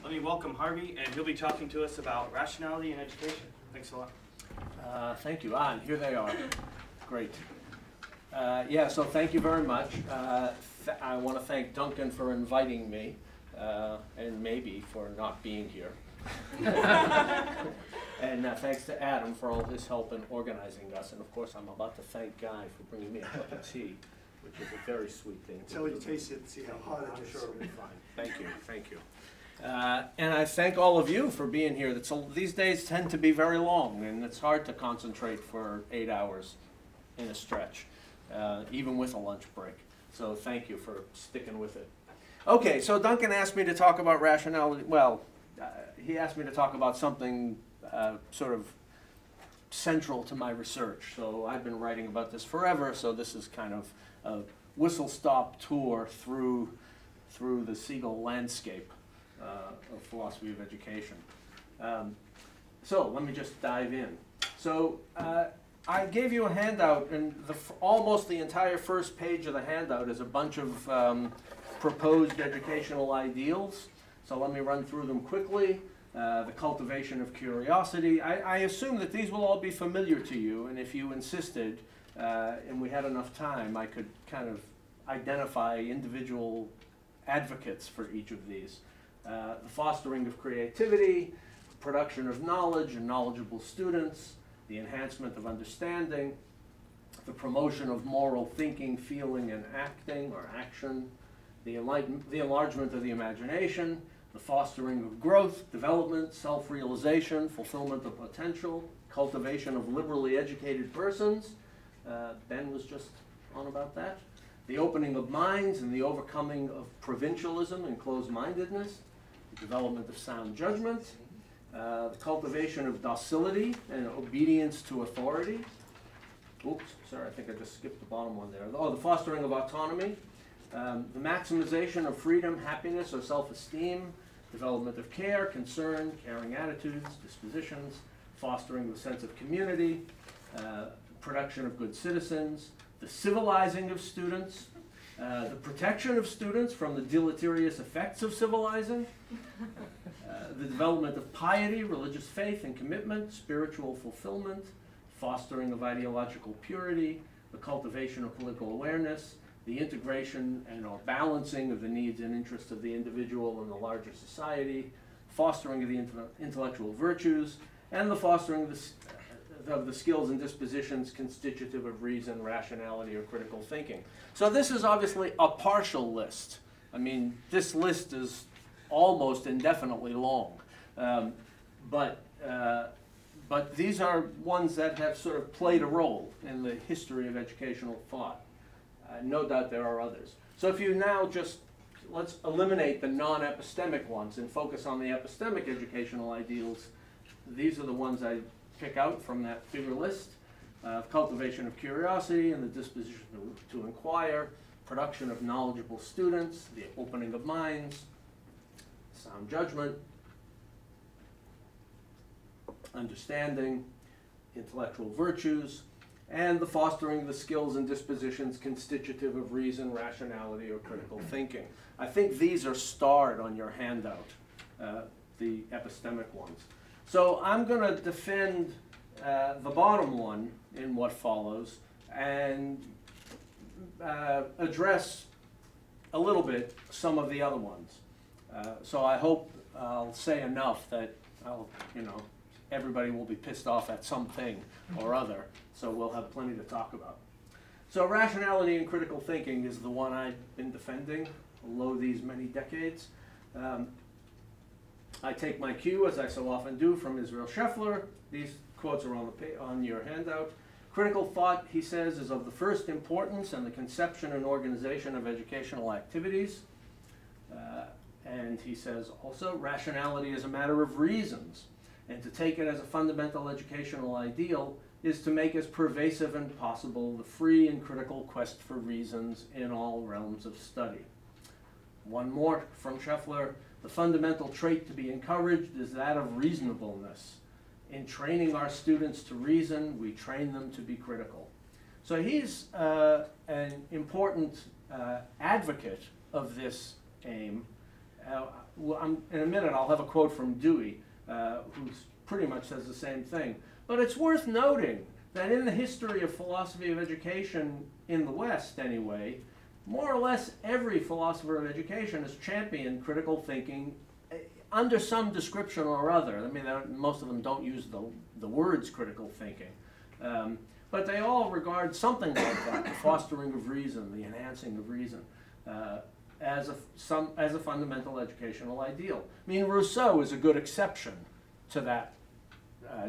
let me welcome Harvey, and he'll be talking to us about rationality in education. Thanks a lot. Thank you. And here they are. Great. Yeah, so thank you very much. I want to thank Duncan for inviting me, and maybe for not being here. And thanks to Adam for all his help in organizing us. And of course, I'm about to thank Guy for bringing me a cup of tea, which is a very sweet thing. Until you taste it and see how hot it is. I'm sure it'll be fine. Thank you. Thank you. And I thank all of you for being here. These days tend to be very long, and it's hard to concentrate for 8 hours in a stretch, even with a lunch break. So thank you for sticking with it. Okay, so Duncan asked me to talk about rationality. Well, he asked me to talk about something sort of central to my research. So I've been writing about this forever, so this is kind of a whistle-stop tour through the Siegel landscape of philosophy of education. So let me just dive in. So I gave you a handout, and almost the entire first page of the handout is a bunch of proposed educational ideals. So let me run through them quickly. The cultivation of curiosity. I assume that these will all be familiar to you, and if you insisted, and we had enough time, I could kind of identify individual advocates for each of these. The fostering of creativity, production of knowledge and knowledgeable students, the enhancement of understanding, the promotion of moral thinking, feeling, and acting or action, the enlargement of the imagination, the fostering of growth, development, self-realization, fulfillment of potential, cultivation of liberally educated persons. Ben was just on about that. The opening of minds and the overcoming of provincialism and closed-mindedness, the development of sound judgment, the cultivation of docility and obedience to authority. Oops, sorry, I think I just skipped the bottom one there. Oh, the fostering of autonomy, the maximization of freedom, happiness, or self-esteem, development of care, concern, caring attitudes, dispositions, fostering the sense of community, production of good citizens, the civilizing of students, the protection of students from the deleterious effects of civilizing, the development of piety, religious faith and commitment, spiritual fulfillment, fostering of ideological purity, the cultivation of political awareness, the integration and or balancing of the needs and interests of the individual and the larger society, fostering of the intellectual virtues, and the fostering of the skills and dispositions constitutive of reason, rationality, or critical thinking. So this is obviously a partial list. I mean, this list is almost indefinitely long. But these are ones that have sort of played a role in the history of educational thought. No doubt there are others. So if you now let's eliminate the non-epistemic ones and focus on the epistemic educational ideals. These are the ones I pick out from that bigger list. Cultivation of curiosity and the disposition to inquire, production of knowledgeable students, the opening of minds, sound judgment, understanding, intellectual virtues, and the fostering of the skills and dispositions constitutive of reason, rationality, or critical thinking. I think these are starred on your handout, the epistemic ones. So I'm going to defend the bottom one in what follows and address a little bit some of the other ones. So I hope I'll say enough that everybody will be pissed off at something or other, so we'll have plenty to talk about. So rationality and critical thinking is the one I've been defending, lo these many decades. I take my cue, as I so often do, from Israel Scheffler. These quotes are on your handout. Critical thought, he says, is of the first importance in the conception and organization of educational activities. And he says also, rationality is a matter of reasons, and to take it as a fundamental educational ideal is to make as pervasive as possible the free and critical quest for reasons in all realms of study. One more from Scheffler, the fundamental trait to be encouraged is that of reasonableness. In training our students to reason, we train them to be critical. So he's an important advocate of this aim. in a minute I'll have a quote from Dewey, who pretty much says the same thing. But it's worth noting that in the history of philosophy of education in the West anyway, more or less every philosopher of education has championed critical thinking under some description or other. I mean, most of them don't use the words critical thinking. But they all regard something like that, the fostering of reason, the enhancing of reason, as a fundamental educational ideal. I mean, Rousseau is a good exception to that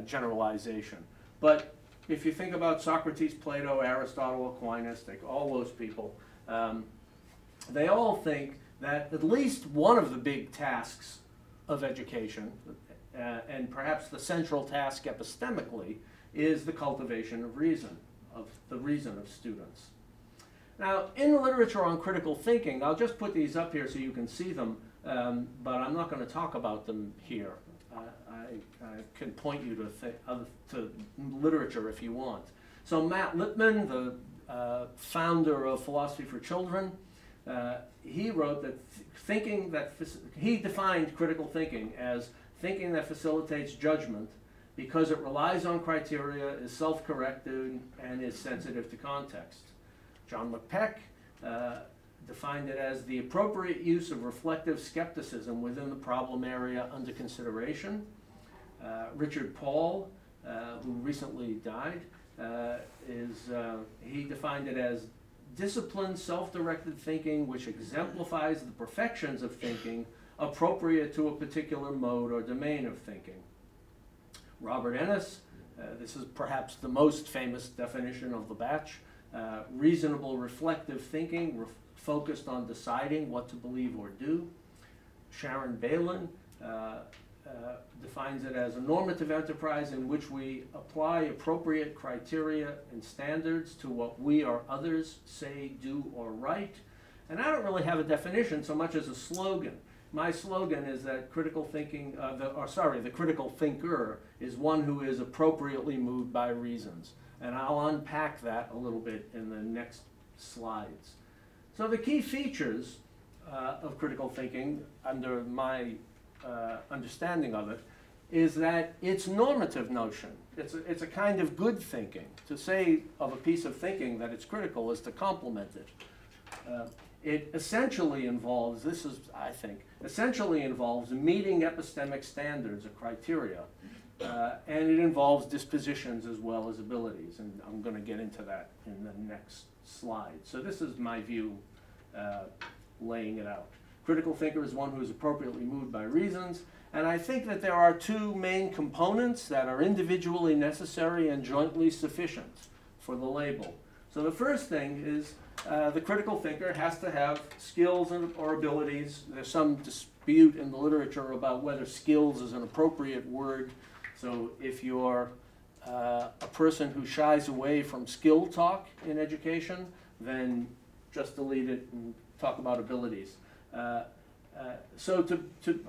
generalization. But if you think about Socrates, Plato, Aristotle, Aquinas, all those people, they all think that at least one of the big tasks of education, and perhaps the central task epistemically, is the cultivation of reason, of the reason of students. Now, in the literature on critical thinking, I'll just put these up here so you can see them, but I'm not going to talk about them here. I can point you to literature if you want. So Matt Lipman, the founder of Philosophy for Children, he wrote that he defined critical thinking as thinking that facilitates judgment because it relies on criteria, is self-correcting, and is sensitive to context. John McPeck defined it as the appropriate use of reflective skepticism within the problem area under consideration. Richard Paul, who recently died, he defined it as disciplined, self-directed thinking which exemplifies the perfections of thinking appropriate to a particular mode or domain of thinking. Robert Ennis, this is perhaps the most famous definition of the batch, reasonable reflective thinking focused on deciding what to believe or do. Sharon Balin defines it as a normative enterprise in which we apply appropriate criteria and standards to what we or others say, do, or write. And I don't really have a definition so much as a slogan. My slogan is that critical thinking, the critical thinker is one who is appropriately moved by reasons. And I'll unpack that a little bit in the next slides. So the key features of critical thinking, under my understanding of it, is that it's normative notion. It's a kind of good thinking. To say of a piece of thinking that it's critical is to compliment it. It essentially involves, this is, I think, essentially involves meeting epistemic standards or criteria. And it involves dispositions as well as abilities. And I'm going to get into that in the next slide. So this is my view, laying it out. Critical thinker is one who is appropriately moved by reasons. And I think that there are two main components that are individually necessary and jointly sufficient for the label. So the first thing is the critical thinker has to have skills or abilities. There's some dispute in the literature about whether skills is an appropriate word. So if you're a person who shies away from skill talk in education, then just delete it and talk about abilities. So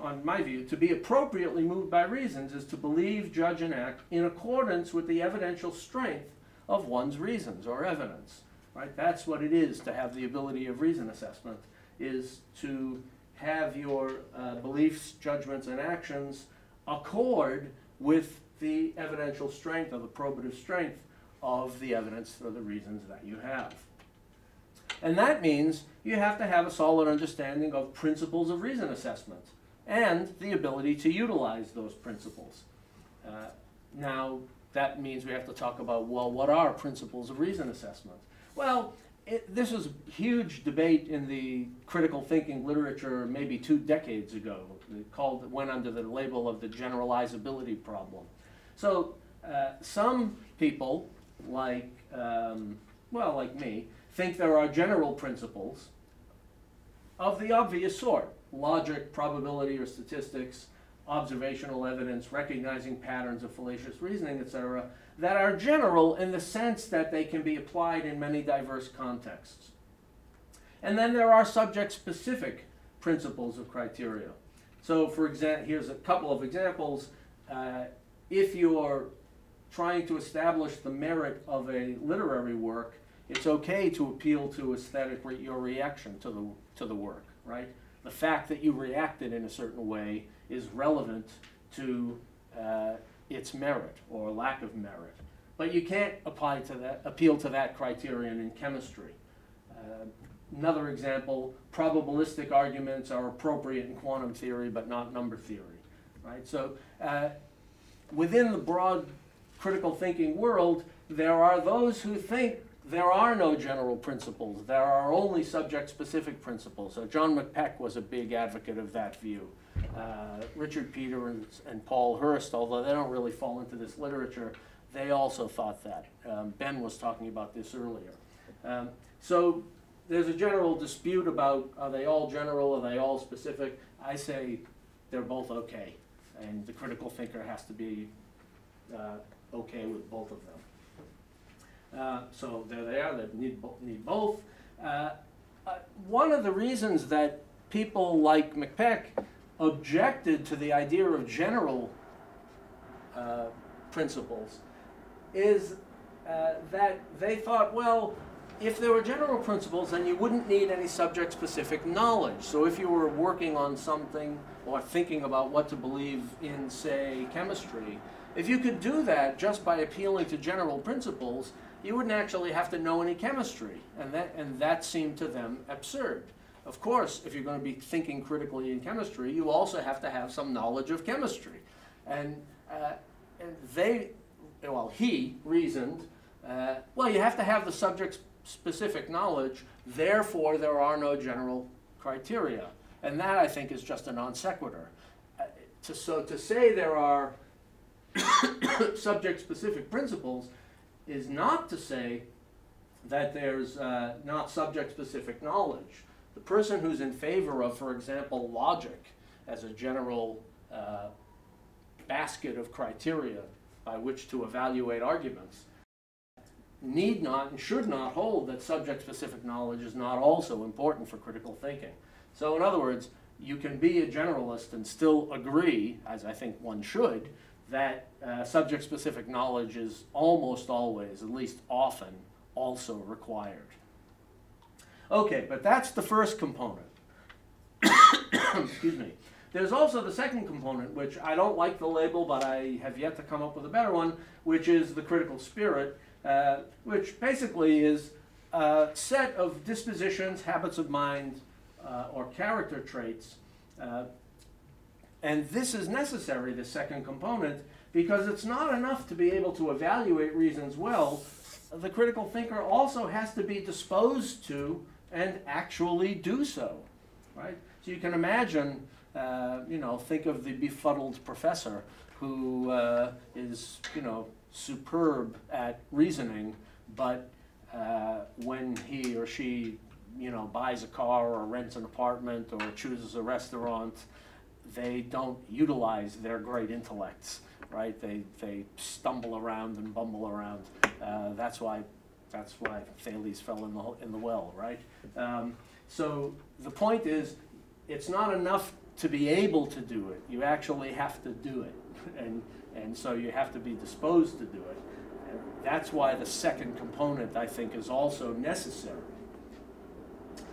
on my view, to be appropriately moved by reasons is to believe, judge, and act in accordance with the evidential strength of one's reasons or evidence. Right? That's what it is to have the ability of reason assessment, is to have your beliefs, judgments, and actions accord with the evidential strength or the probative strength of the evidence for the reasons that you have. And that means you have to have a solid understanding of principles of reason assessment and the ability to utilize those principles. Now, that means we have to talk about, well, what are principles of reason assessment? Well, this was a huge debate in the critical thinking literature maybe 2 decades ago. It went under the label of the generalizability problem. So some people, like me, think there are general principles of the obvious sort: logic, probability or statistics, observational evidence, recognizing patterns of fallacious reasoning, etc., that are general in the sense that they can be applied in many diverse contexts. And then there are subject-specific principles of criteria. So for example, here's a couple of examples. If you're trying to establish the merit of a literary work, it's okay to appeal to aesthetic, your reaction to the work, right? the fact that you reacted in a certain way is relevant to its merit or lack of merit. But you can't appeal to that criterion in chemistry. Another example, probabilistic arguments are appropriate in quantum theory but not number theory, right? So within the broad critical thinking world, there are those who think there are no general principles. There are only subject-specific principles. So John McPeck was a big advocate of that view. Richard Peters and Paul Hurst, although they don't really fall into this literature, they also thought that. Ben was talking about this earlier. So there's a general dispute about, are they all general, are they all specific? I say they're both okay, and the critical thinker has to be okay with both of them. So there they are, they need both. One of the reasons that people like McPeck objected to the idea of general principles is that they thought, well, if there were general principles, then you wouldn't need any subject-specific knowledge. So if you were working on something or thinking about what to believe in, say, chemistry, if you could do that just by appealing to general principles, you wouldn't actually have to know any chemistry. And that seemed to them absurd. Of course, if you're going to be thinking critically in chemistry, you also have to have some knowledge of chemistry. And he reasoned, well, you have to have the subject-specific knowledge, therefore there are no general criteria. And that, I think, is just a non sequitur. So to say there are subject-specific principles is not to say that there's not subject-specific knowledge. The person who's in favor of, for example, logic as a general basket of criteria by which to evaluate arguments need not and should not hold that subject-specific knowledge is not also important for critical thinking. So in other words, you can be a generalist and still agree, as I think one should, that subject-specific knowledge is almost always, at least often, also required. Okay, but that's the first component. Excuse me. There's also the second component, which I don't like the label, but I have yet to come up with a better one, which is the critical spirit, which basically is a set of dispositions, habits of mind, or character traits. And this is necessary, the second component, because it's not enough to be able to evaluate reasons well. The critical thinker also has to be disposed to and actually do so, right? So you can imagine, think of the befuddled professor who is, superb at reasoning, but when he or she, buys a car or rents an apartment or chooses a restaurant, they don't utilize their great intellects, right? They stumble around and bumble around. That's why Thales fell in the well, right? So the point is, it's not enough to be able to do it. You actually have to do it, and so you have to be disposed to do it. And that's why the second component, I think, is also necessary.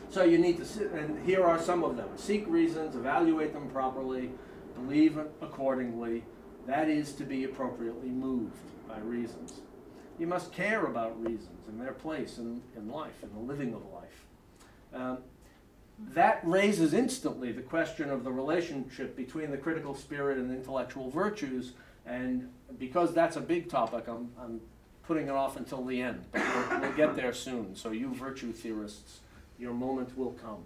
So you need to sit, and here are some of them. Seek reasons, evaluate them properly, believe accordingly. That is to be appropriately moved by reasons. You must care about reasons and their place in life, in the living of life. That raises instantly the question of the relationship between the critical spirit and the intellectual virtues, and because that's a big topic, I'm putting it off until the end, but we'll get there soon. So you virtue theorists, your moment will come.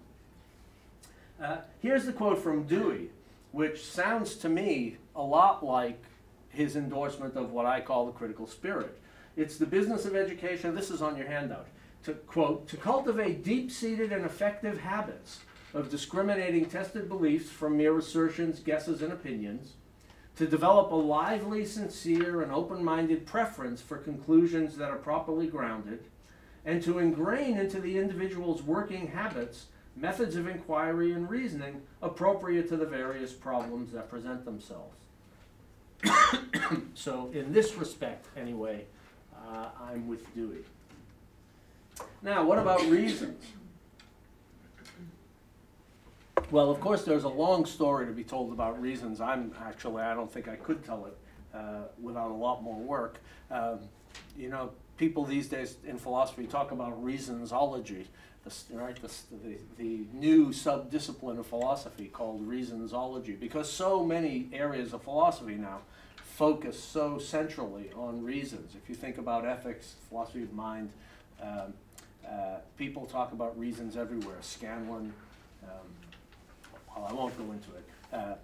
Here's the quote from Dewey, which sounds to me a lot like his endorsement of what I call the critical spirit. It's the business of education, this is on your handout, to quote, to cultivate deep-seated and effective habits of discriminating tested beliefs from mere assertions, guesses, and opinions, to develop a lively, sincere, and open-minded preference for conclusions that are properly grounded, and to ingrain into the individual's working habits methods of inquiry and reasoning appropriate to the various problems that present themselves. So in this respect, anyway, I'm with Dewey. Now, what about reasons? Well, of course, there's a long story to be told about reasons. I don't think I could tell it without a lot more work. You know, people these days in philosophy talk about reasonsology, the new sub-discipline of philosophy called reasonsology, because so many areas of philosophy now focus so centrally on reasons. If you think about ethics, philosophy of mind, people talk about reasons everywhere. Scanlon, well, I won't go into it.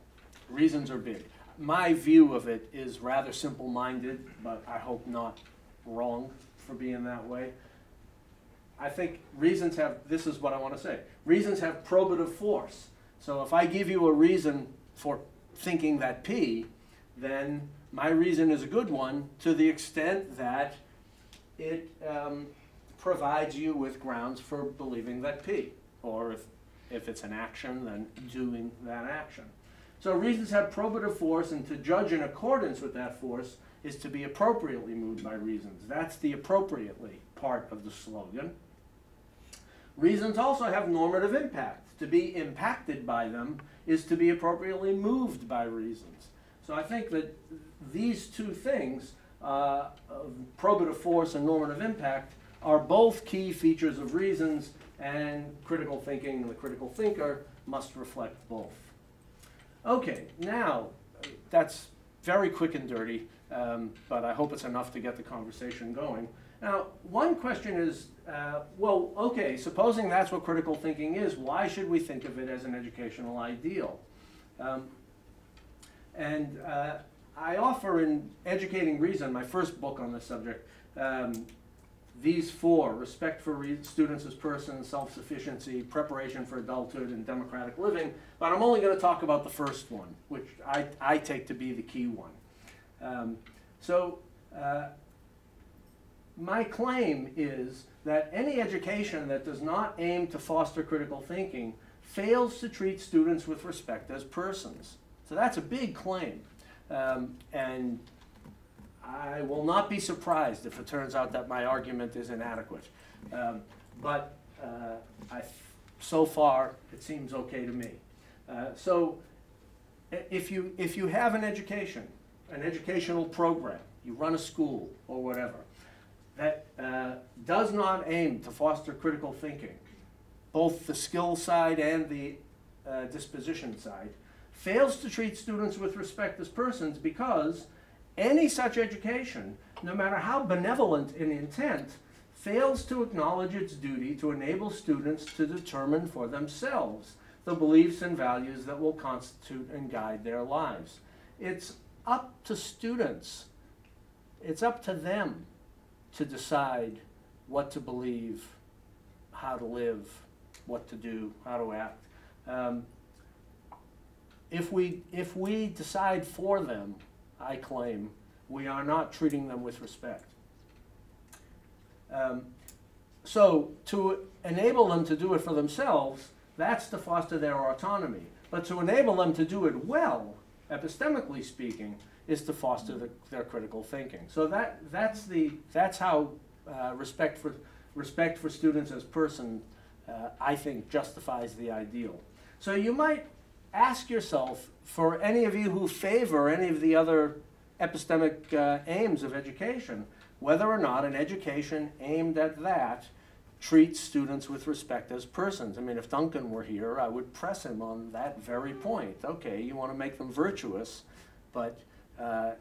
Reasons are big. My view of it is rather simple-minded, but I hope not wrong for being that way. I think reasons have, this is what I want to say, reasons have probative force. So if I give you a reason for thinking that P, then my reason is a good one to the extent that it provides you with grounds for believing that P, or if it's an action, then doing that action. So reasons have probative force, and to judge in accordance with that force is to be appropriately moved by reasons. That's the appropriately part of the slogan. Reasons also have normative impact. To be impacted by them is to be appropriately moved by reasons. So I think that these two things, probative force and normative impact, are both key features of reasons, and critical thinking, the critical thinker, must reflect both. Okay, now, that's very quick and dirty, but I hope it's enough to get the conversation going. Now, one question is, well, okay, supposing that's what critical thinking is, why should we think of it as an educational ideal? I offer in Educating Reason, my first book on this subject, these four: respect for students as persons, self-sufficiency, preparation for adulthood, and democratic living. But I'm only going to talk about the first one, which I take to be the key one. My claim is that any education that does not aim to foster critical thinking fails to treat students with respect as persons. So that's a big claim. And I will not be surprised if it turns out that my argument is inadequate. So far, it seems okay to me. So if you have an education, an educational program, you run a school or whatever, that does not aim to foster critical thinking, both the skill side and the disposition side, fails to treat students with respect as persons, because any such education, no matter how benevolent in intent, fails to acknowledge its duty to enable students to determine for themselves the beliefs and values that will constitute and guide their lives. It's up to students. It's up to them to decide what to believe, how to live, what to do, how to act. If we decide for them, I claim, we are not treating them with respect. So to enable them to do it for themselves, that's to foster their autonomy. But to enable them to do it well, epistemically speaking, is to foster their critical thinking. So that's how respect for students as person, I think, justifies the ideal. So you might ask yourself, for any of you who favor any of the other epistemic aims of education, whether or not an education aimed at that treats students with respect as persons. I mean, if Duncan were here, I would press him on that very point. Okay, you want to make them virtuous, but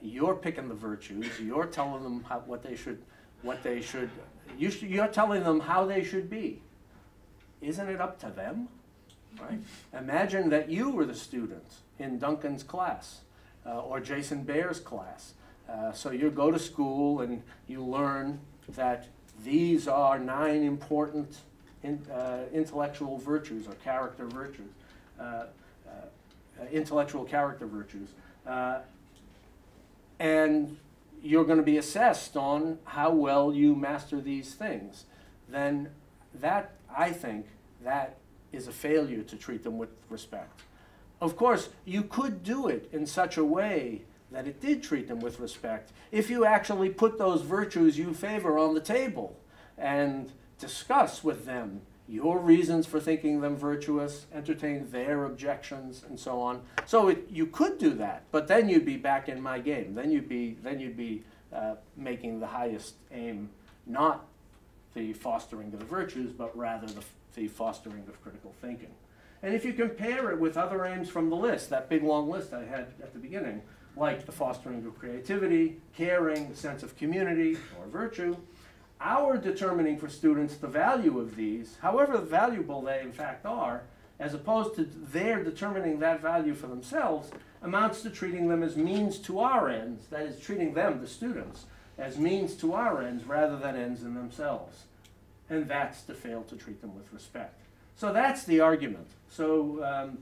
you're picking the virtues. You're telling them you're telling them how they should be. Isn't it up to them? Right? Imagine that you were the student in Duncan's class or Jason Baer's class. So you go to school and you learn that these are 9 important intellectual virtues or character virtues, intellectual character virtues. And you're going to be assessed on how well you master these things. Then that, I think, that is a failure to treat them with respect. Of course, you could do it in such a way that it did treat them with respect if you actually put those virtues you favor on the table and discuss with them your reasons for thinking them virtuous, entertain their objections, and so on. So you could do that, but then you'd be back in my game. Then you'd be making the highest aim, not the fostering of the virtues, but rather the fostering of critical thinking. And if you compare it with other aims from the list, that big long list I had at the beginning, like the fostering of creativity, caring, sense of community, or virtue, our determining for students the value of these, however valuable they in fact are, as opposed to their determining that value for themselves, amounts to treating them as means to our ends, that is, treating them, the students, as means to our ends rather than ends in themselves. And that's to fail to treat them with respect. So that's the argument. So,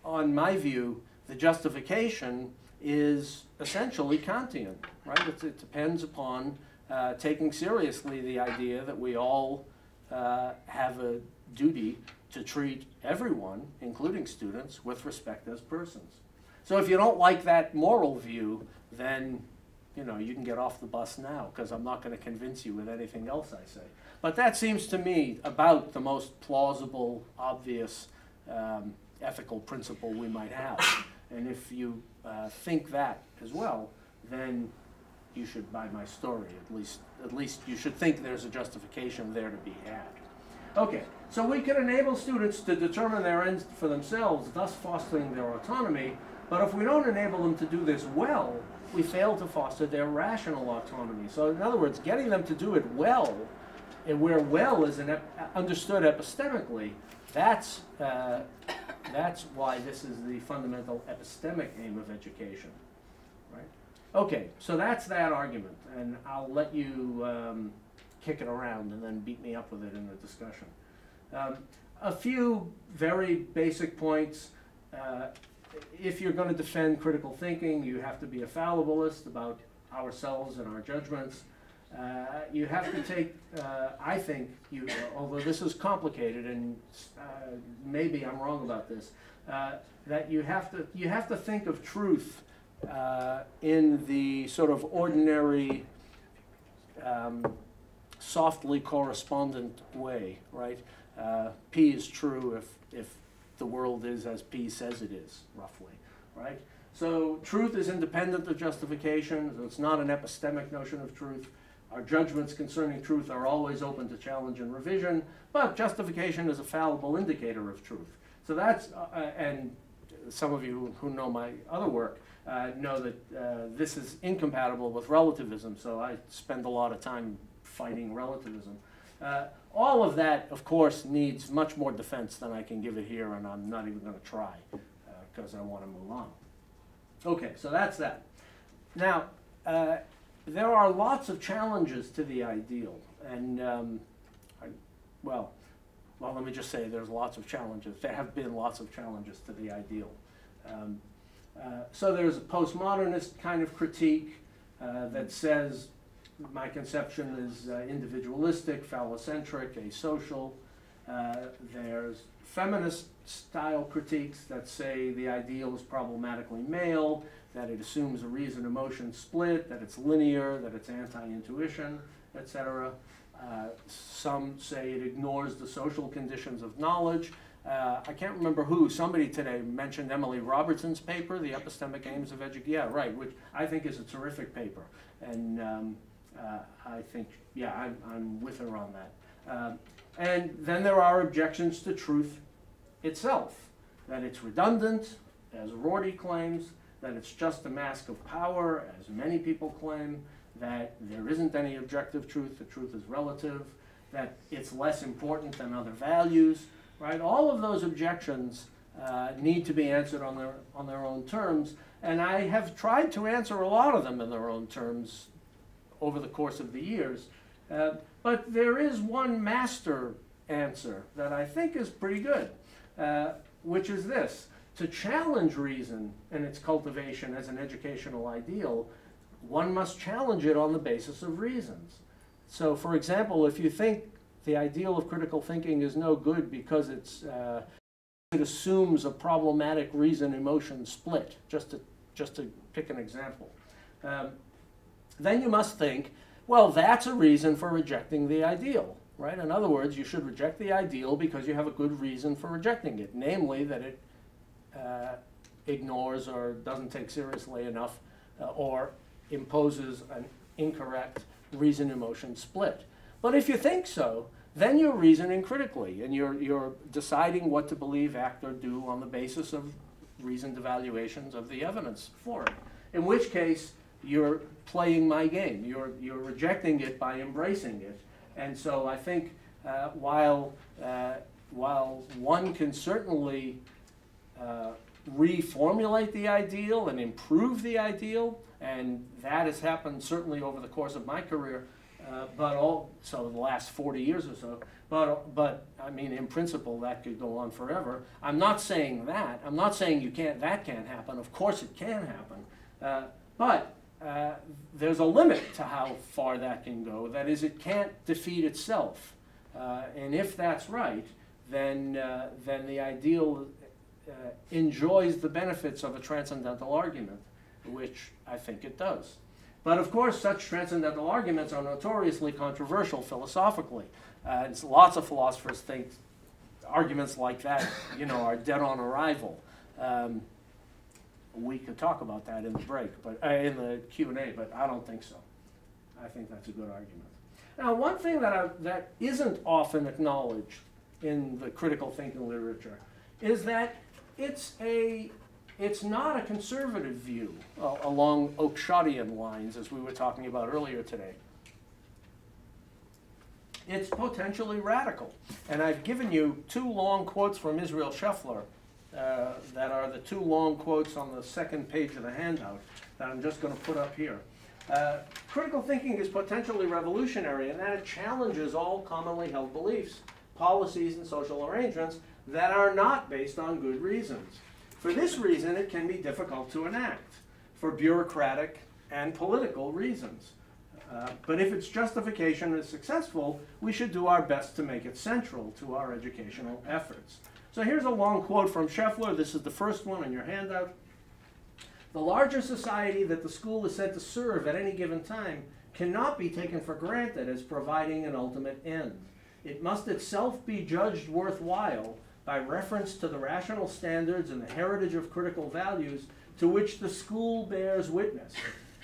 on my view, the justification is essentially Kantian, right? It depends upon taking seriously the idea that we all have a duty to treat everyone, including students, with respect as persons. So if you don't like that moral view, then you can get off the bus now, because I'm not going to convince you with anything else I say. But that seems to me about the most plausible, obvious ethical principle we might have. And if you think that as well, then you should buy my story. At least you should think there's a justification there to be had. Okay, so we can enable students to determine their ends for themselves, thus fostering their autonomy. But if we don't enable them to do this well, we fail to foster their rational autonomy. So in other words, getting them to do it well, and where well is understood epistemically, that's why this is the fundamental epistemic aim of education, right? Okay, so that's that argument, and I'll let you kick it around and then beat me up with it in the discussion. A few very basic points. If you're going to defend critical thinking, you have to be a fallibilist about ourselves and our judgments. You have to take, I think, although this is complicated and maybe I'm wrong about this, that you have to think of truth in the sort of ordinary, softly correspondent way, right? P is true if the world is as P says it is, roughly, right? So truth is independent of justification. So it's not an epistemic notion of truth. Our judgments concerning truth are always open to challenge and revision, but justification is a fallible indicator of truth. So that's, and some of you who know my other work know that this is incompatible with relativism, so I spend a lot of time fighting relativism. All of that, of course, needs much more defense than I can give it here, and I'm not even going to try because I want to move on. Okay, so that's that. Now, there are lots of challenges to the ideal, and well, let me just say there's lots of challenges. There have been lots of challenges to the ideal. So there's a postmodernist kind of critique that says my conception is individualistic, phallocentric, asocial. There's feminist-style critiques that say the ideal is problematically male, that it assumes a reason-emotion split, that it's linear, that it's anti-intuition, etc. Some say it ignores the social conditions of knowledge. I can't remember who. Somebody today mentioned Emily Robertson's paper, The Epistemic Aims of Education. Yeah, right, which I think is a terrific paper. And I think, yeah, I'm with her on that. And then there are objections to truth itself, that it's redundant, as Rorty claims, that it's just a mask of power, as many people claim, that there isn't any objective truth, the truth is relative, that it's less important than other values, right? All of those objections need to be answered on their own terms, and I have tried to answer a lot of them in their own terms over the course of the years. But there is one master answer that I think is pretty good, which is this. To challenge reason and its cultivation as an educational ideal, one must challenge it on the basis of reasons. So, for example, if you think the ideal of critical thinking is no good because it assumes a problematic reason-emotion split, just to pick an example, then you must think, well, that's a reason for rejecting the ideal. right? In other words, you should reject the ideal because you have a good reason for rejecting it, namely that it ignores or doesn't take seriously enough or imposes an incorrect reason-emotion split. But if you think so, then you're reasoning critically, and you're deciding what to believe, act, or do on the basis of reasoned evaluations of the evidence for it. In which case, you're playing my game. You're rejecting it by embracing it. And so I think while one can certainly reformulate the ideal and improve the ideal, and that has happened certainly over the course of my career, so the last 40 years or so, but I mean, in principle, that could go on forever. I'm not saying that. I'm not saying that can't happen. Of course it can happen. But there's a limit to how far that can go. That is, it can't defeat itself. And if that's right, then the ideal enjoys the benefits of a transcendental argument, which I think it does. But of course, such transcendental arguments are notoriously controversial philosophically. Lots of philosophers think arguments like that, are dead on arrival. We could talk about that in the break, but in the Q&A, but I don't think so. I think that's a good argument. Now, one thing that isn't often acknowledged in the critical thinking literature is that it's not a conservative view along Oakeshottian lines, as we were talking about earlier today. It's potentially radical. And I've given you two long quotes from Israel Scheffler that are the two long quotes on the second page of the handout that I'm just going to put up here. Critical thinking is potentially revolutionary in that it challenges all commonly held beliefs, policies, and social arrangements that are not based on good reasons. For this reason, it can be difficult to enact, for bureaucratic and political reasons. But if its justification is successful, we should do our best to make it central to our educational efforts. So here's a long quote from Scheffler. This is the first one in your handout. The larger society that the school is said to serve at any given time cannot be taken for granted as providing an ultimate end. It must itself be judged worthwhile by reference to the rational standards and the heritage of critical values to which the school bears witness.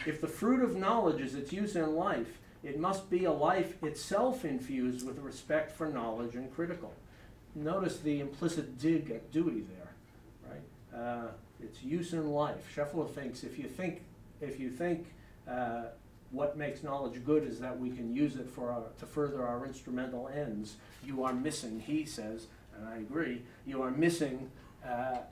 If the fruit of knowledge is its use in life, it must be a life itself infused with respect for knowledge and critical. Notice the implicit dig at Dewey there, right? It's use in life. Scheffler thinks if you think what makes knowledge good is that we can use it to further our instrumental ends, you are missing, he says, and I agree, you are missing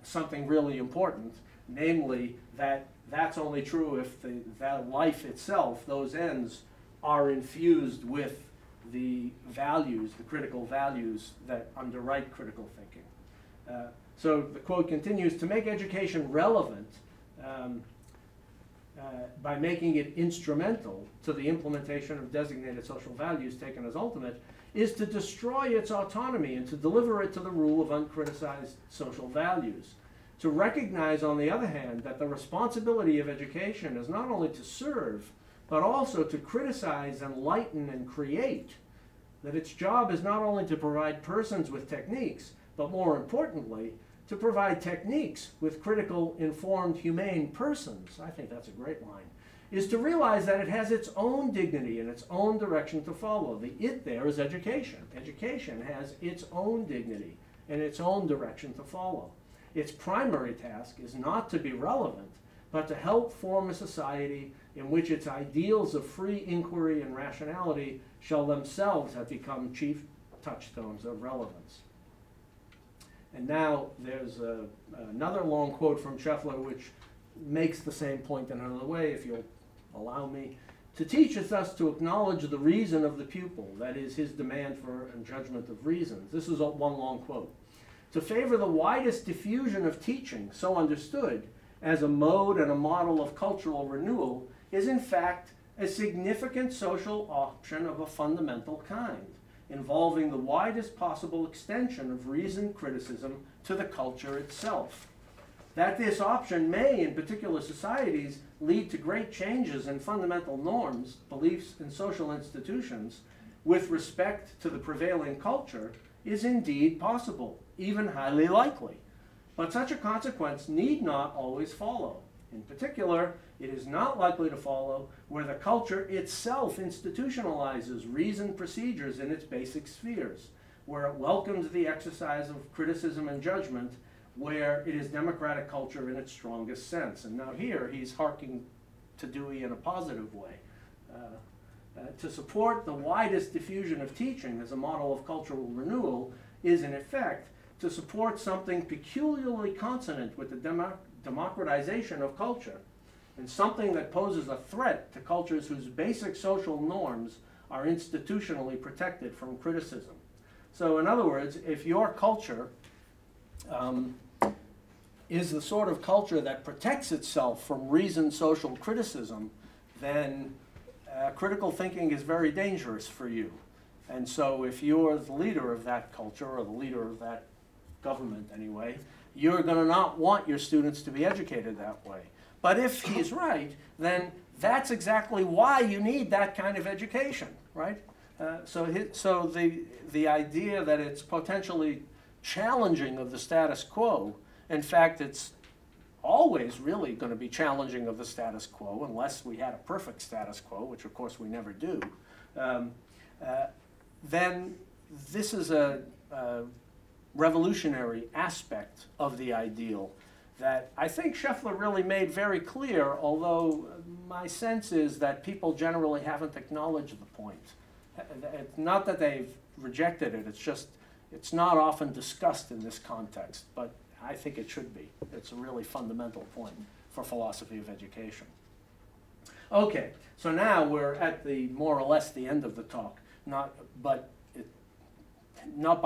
something really important, namely that that's only true if that life itself, those ends, are infused with the values, the critical values that underwrite critical thinking. So the quote continues, to make education relevant by making it instrumental to the implementation of designated social values taken as ultimate is to destroy its autonomy and to deliver it to the rule of uncriticized social values. To recognize, on the other hand, that the responsibility of education is not only to serve, but also to criticize, enlighten, and create. That its job is not only to provide persons with techniques, but more importantly, to provide techniques with critical, informed, humane persons. I think that's a great line. Is to realize that it has its own dignity and its own direction to follow. The it there is education. Education has its own dignity and its own direction to follow. Its primary task is not to be relevant, but to help form a society in which its ideals of free inquiry and rationality shall themselves have become chief touchstones of relevance. And now there's another long quote from Scheffler which makes the same point in another way, if you'll allow me. To teach is thus to acknowledge the reason of the pupil, that is, his demand for a judgment of reasons. This is one long quote. To favor the widest diffusion of teaching, so understood, as a mode and a model of cultural renewal, is in fact a significant social option of a fundamental kind, involving the widest possible extension of reasoned criticism to the culture itself. That this option may, in particular societies, lead to great changes in fundamental norms, beliefs, and social institutions, with respect to the prevailing culture is indeed possible, even highly likely. But such a consequence need not always follow. In particular, it is not likely to follow where the culture itself institutionalizes reasoned procedures in its basic spheres, where it welcomes the exercise of criticism and judgment, where it is democratic culture in its strongest sense. And now here he's harking to Dewey in a positive way. To support the widest diffusion of teaching as a model of cultural renewal is, in effect, to support something peculiarly consonant with the democratization of culture, and something that poses a threat to cultures whose basic social norms are institutionally protected from criticism. So in other words, if your culture is the sort of culture that protects itself from reasoned social criticism, then critical thinking is very dangerous for you. And so if you're the leader of that culture, or the leader of that government anyway, you're going to not want your students to be educated that way. But if he's right, then that's exactly why you need that kind of education, right? So the idea that it's potentially challenging of the status quo, in fact, it's always really going to be challenging of the status quo, unless we had a perfect status quo, which of course we never do, then this is a revolutionary aspect of the ideal that I think Scheffler really made very clear, although my sense is that people generally haven't acknowledged the point. It's not that they've rejected it, it's just, it's not often discussed in this context, but I think it should be. It's a really fundamental point for philosophy of education. Okay, so now we're at the more or less the end of the talk, not by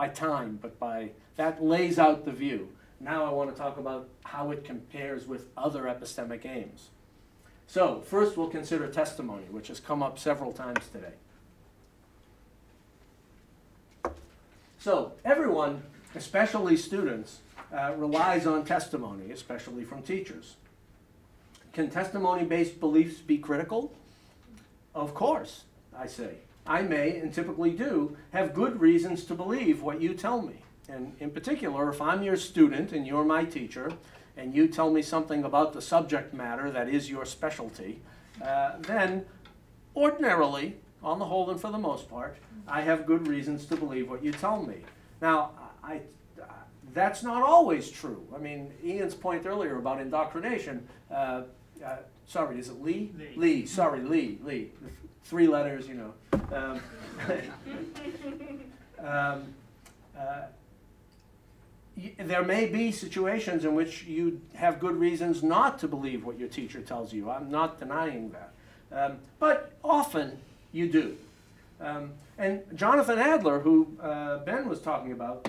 time, but by, that lays out the view. Now I want to talk about how it compares with other epistemic aims. So first we'll consider testimony, which has come up several times today. So everyone, especially students, relies on testimony, especially from teachers. Can testimony-based beliefs be critical? Of course, I say. I may, and typically do, have good reasons to believe what you tell me. And in particular, if I'm your student and you're my teacher, and you tell me something about the subject matter that is your specialty, then ordinarily, on the whole and for the most part, I have good reasons to believe what you tell me. Now, that's not always true. I mean, Ian's point earlier about indoctrination, sorry, is it Lee? Lee, sorry, Lee. 3 letters, you know. There may be situations in which you have good reasons not to believe what your teacher tells you. I'm not denying that. But often you do. And Jonathan Adler, who Ben was talking about,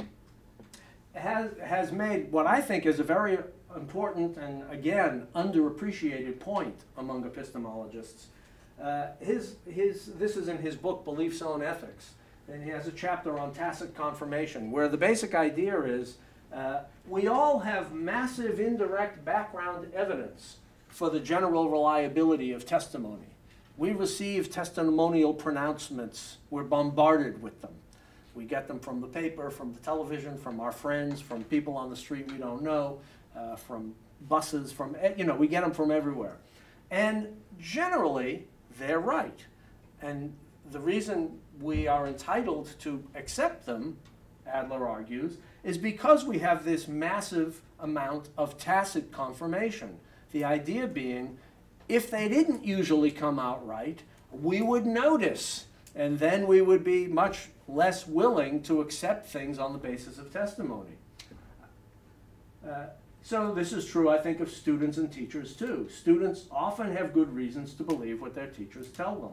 has made what I think is a very important and, again, underappreciated point among epistemologists. This is in his book, Belief's Own Ethics, and he has a chapter on tacit confirmation, where the basic idea is we all have massive indirect background evidence for the general reliability of testimony. We receive testimonial pronouncements. We're bombarded with them. We get them from the paper, from the television, from our friends, from people on the street we don't know, from buses, from, you know, we get them from everywhere. And generally, they're right. And the reason we are entitled to accept them, Adler argues, is because we have this massive amount of tacit confirmation. The idea being, if they didn't usually come out right, we would notice, and then we would be much less willing to accept things on the basis of testimony. So this is true, I think, of students and teachers too. Students often have good reasons to believe what their teachers tell them.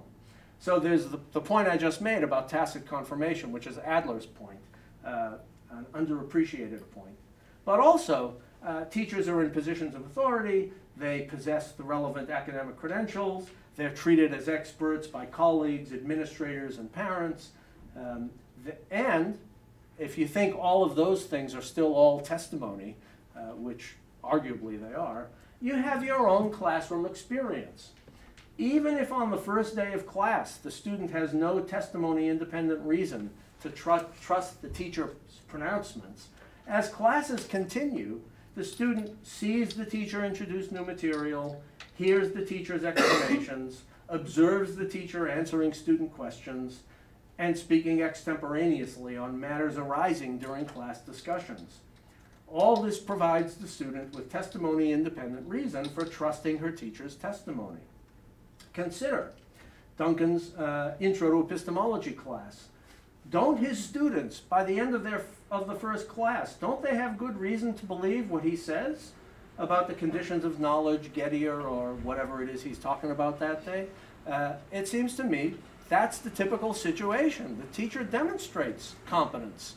So there's the point I just made about tacit confirmation, which is Adler's point, an underappreciated point. But also, teachers are in positions of authority. They possess the relevant academic credentials. They're treated as experts by colleagues, administrators, and parents. And if you think all of those things are still all testimony, which arguably they are, you have your own classroom experience. Even if on the first day of class the student has no testimony-independent reason to trust the teacher's pronouncements, as classes continue, the student sees the teacher introduce new material, hears the teacher's explanations, observes the teacher answering student questions, and speaking extemporaneously on matters arising during class discussions. All this provides the student with testimony-independent reason for trusting her teacher's testimony. Consider Duncan's Intro to Epistemology class. Don't his students, by the end of the first class, don't they have good reason to believe what he says about the conditions of knowledge, Gettier, or whatever it is he's talking about that day? It seems to me that's the typical situation. The teacher demonstrates competence,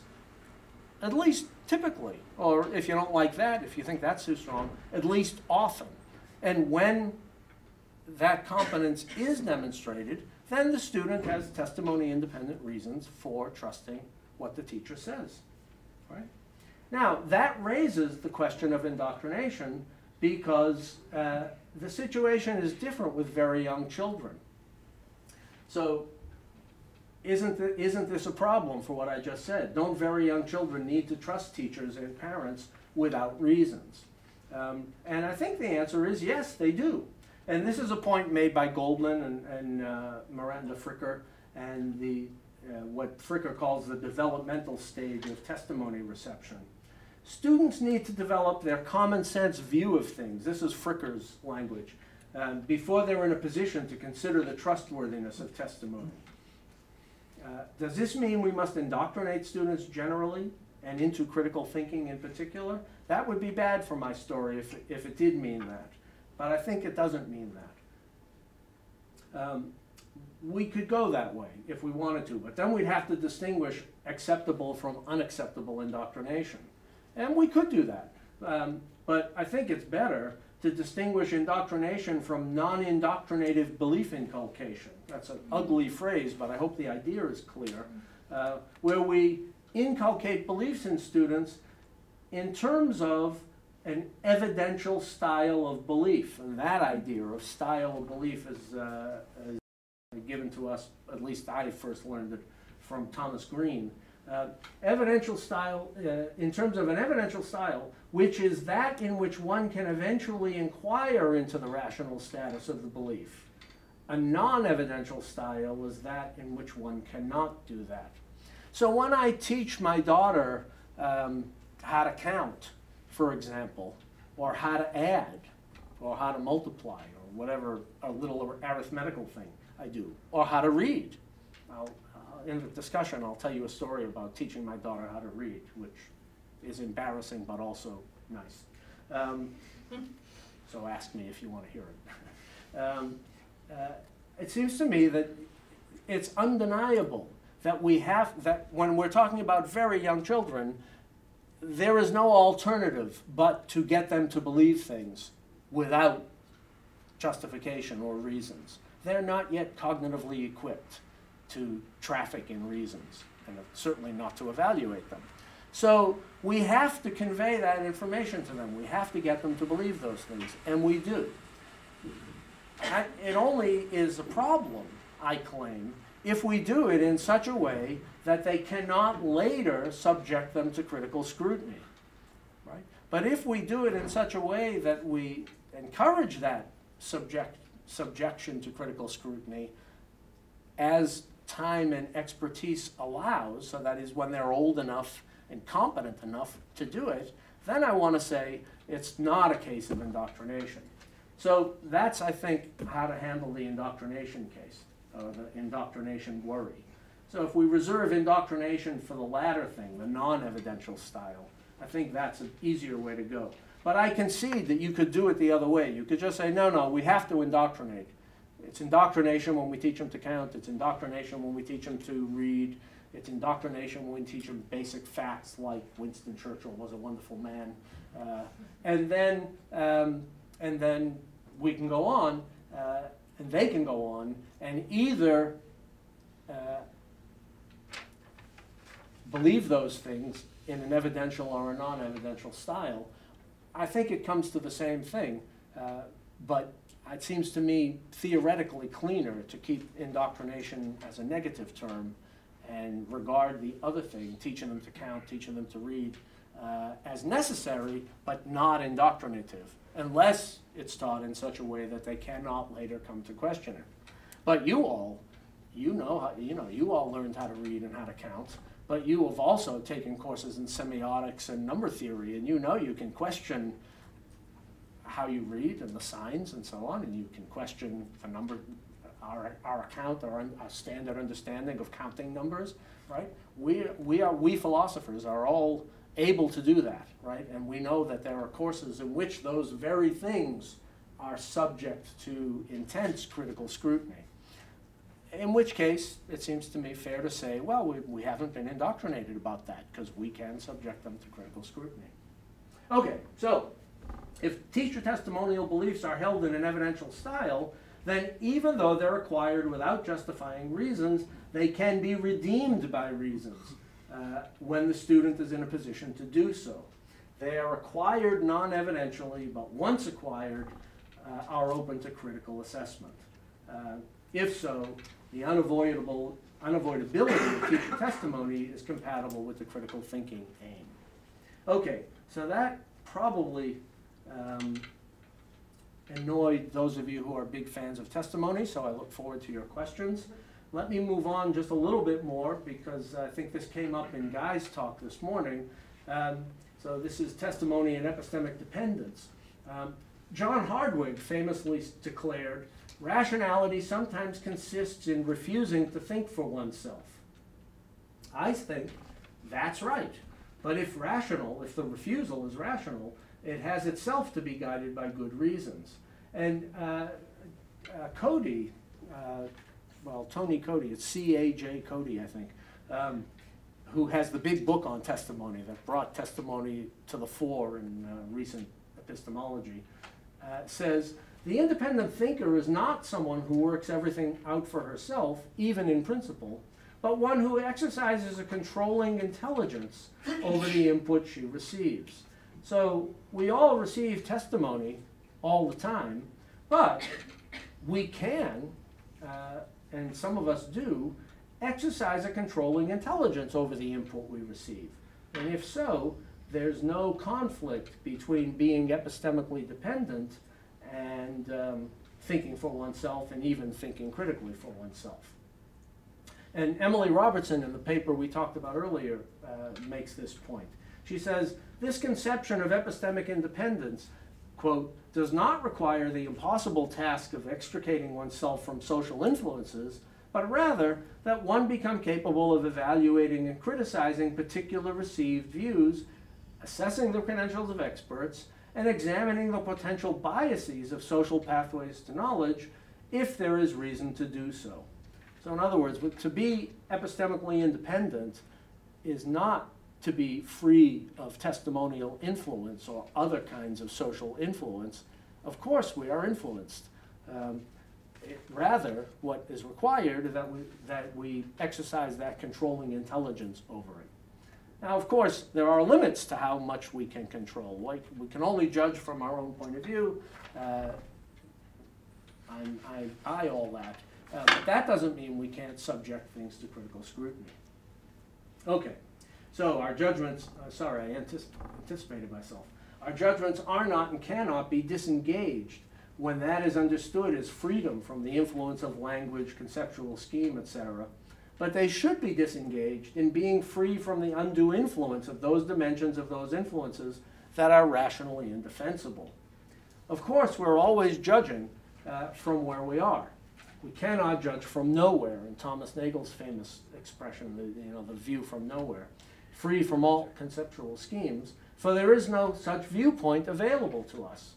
at least typically, or if you don't like that, if you think that's too strong, at least often. And when that competence is demonstrated, then the student has testimony-independent reasons for trusting what the teacher says. Right? Now, that raises the question of indoctrination because the situation is different with very young children. So, isn't this a problem for what I just said? Don't very young children need to trust teachers and parents without reasons? And I think the answer is yes, they do. And this is a point made by Goldman and Miranda Fricker, and what Fricker calls the developmental stage of testimony reception. Students need to develop their common sense view of things. This is Fricker's language. Before they're in a position to consider the trustworthiness of testimony. Does this mean we must indoctrinate students generally and into critical thinking in particular? That would be bad for my story if it did mean that. But I think it doesn't mean that. We could go that way if we wanted to, but then we'd have to distinguish acceptable from unacceptable indoctrination. And we could do that. But I think it's better to distinguish indoctrination from non-indoctrinative belief inculcation. That's an ugly phrase, but I hope the idea is clear. Where we inculcate beliefs in students in terms of an evidential style of belief. And that idea of style of belief is given to us, at least I first learned it from Thomas Green. Evidential style, in terms of an evidential style, which is that in which one can eventually inquire into the rational status of the belief. A non-evidential style is that in which one cannot do that. So when I teach my daughter how to count, for example, or how to add, or how to multiply, or whatever a little arithmetical thing I do, or how to read. In the discussion, I'll tell you a story about teaching my daughter how to read, which is embarrassing but also nice. So ask me if you want to hear it. It seems to me that it's undeniable that when we're talking about very young children, there is no alternative but to get them to believe things without justification or reasons. They're not yet cognitively equipped to traffic in reasons, and certainly not to evaluate them. So we have to convey that information to them. We have to get them to believe those things, and we do. It only is a problem, I claim, if we do it in such a way that they cannot later subject them to critical scrutiny. Right? But if we do it in such a way that we encourage that subjection to critical scrutiny as time and expertise allows, so that is when they're old enough and competent enough to do it, then I want to say it's not a case of indoctrination. So that's, I think, how to handle the indoctrination case, the indoctrination worry. So if we reserve indoctrination for the latter thing, the non-evidential style, I think that's an easier way to go. But I concede that you could do it the other way. You could just say, no, we have to indoctrinate. It's indoctrination when we teach them to count. It's indoctrination when we teach them to read. It's indoctrination when we teach them basic facts like Winston Churchill was a wonderful man. And then we can go on, and they can go on, and either believe those things in an evidential or a non-evidential style. I think it comes to the same thing, but it seems to me theoretically cleaner to keep indoctrination as a negative term and regard the other thing, teaching them to count, teaching them to read, as necessary but not indoctrinative, unless it's taught in such a way that they cannot later come to question it. But you all learned how to read and how to count, but you have also taken courses in semiotics and number theory, and you know you can question how you read and the signs and so on, and you can question the number, our account, our standard understanding of counting numbers, right? We philosophers are all able to do that, right? And we know that there are courses in which those very things are subject to intense critical scrutiny. In which case, it seems to me fair to say, well, we haven't been indoctrinated about that because we can subject them to critical scrutiny. Okay, so if teacher testimonial beliefs are held in an evidential style, then even though they're acquired without justifying reasons, they can be redeemed by reasons when the student is in a position to do so. They are acquired non-evidentially, but once acquired, are open to critical assessment. If so, the unavoidability of teacher testimony is compatible with the critical thinking aim. Okay, so that probably annoyed those of you who are big fans of testimony, so I look forward to your questions. Let me move on just a little bit more because I think this came up in Guy's talk this morning. So this is testimony and epistemic dependence. John Hardwig famously declared, "Rationality sometimes consists in refusing to think for oneself." I think that's right. But if the refusal is rational, it has itself to be guided by good reasons. And Cody, Tony Cody, it's C-A-J Cody, I think, who has the big book on testimony that brought testimony to the fore in recent epistemology, says, "The independent thinker is not someone who works everything out for herself, even in principle, but one who exercises a controlling intelligence over the input she receives." So we all receive testimony all the time, but we can, and some of us do, exercise a controlling intelligence over the input we receive. And if so, there's no conflict between being epistemically dependent and thinking for oneself and even thinking critically for oneself. And Emily Robertson, in the paper we talked about earlier, makes this point. She says, "This conception of epistemic independence, quote, does not require the impossible task of extricating oneself from social influences, but rather that one become capable of evaluating and criticizing particular received views, assessing the credentials of experts, and examining the potential biases of social pathways to knowledge if there is reason to do so." So in other words, to be epistemically independent is not to be free of testimonial influence or other kinds of social influence. Of course we are influenced. Rather, what is required is that we exercise that controlling intelligence over it. Now, of course, there are limits to how much we can control. Like, we can only judge from our own point of view. I buy all that. But that doesn't mean we can't subject things to critical scrutiny. Okay, so our judgments, sorry, I anticipated myself. Our judgments are not and cannot be disengaged when that is understood as freedom from the influence of language, conceptual scheme, etc. But they should be disengaged in being free from the undue influence of those dimensions of those influences that are rationally indefensible. Of course, we're always judging from where we are. We cannot judge from nowhere, in Thomas Nagel's famous expression, the view from nowhere, free from all conceptual schemes, for there is no such viewpoint available to us.